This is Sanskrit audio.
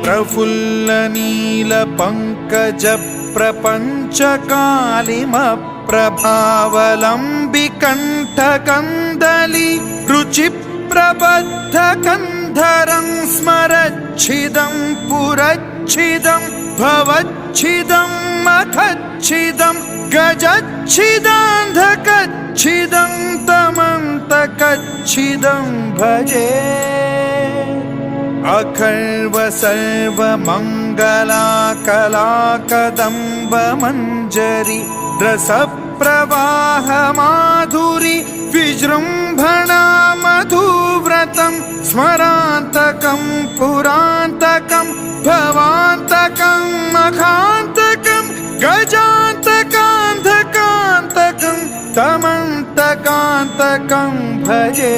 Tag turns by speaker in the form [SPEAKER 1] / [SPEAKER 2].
[SPEAKER 1] प्रफुल्लनीलपङ्कजप्रपञ्चकालिमप्रभावलम्बिकण्ठकन्दली रुचिप्रबद्धकन्धरं स्मरच्छिदं पुरच्छिदं भवच्छिदं मखच्छिदं गजच्छिदान्धकच्छिदं तमन्तकच्छिदं भजे। अखर्व सर्वमङ्गलाकलाकदम्बमञ्जरी रसप्रवाहमाधुरी विजृम्भणा मधुव्रतं स्मरान्तकं पुरान्तकं भवान्तकं मखान्तकं गजान्तकान्धकान्तकं तमन्तकान्तकं भजे।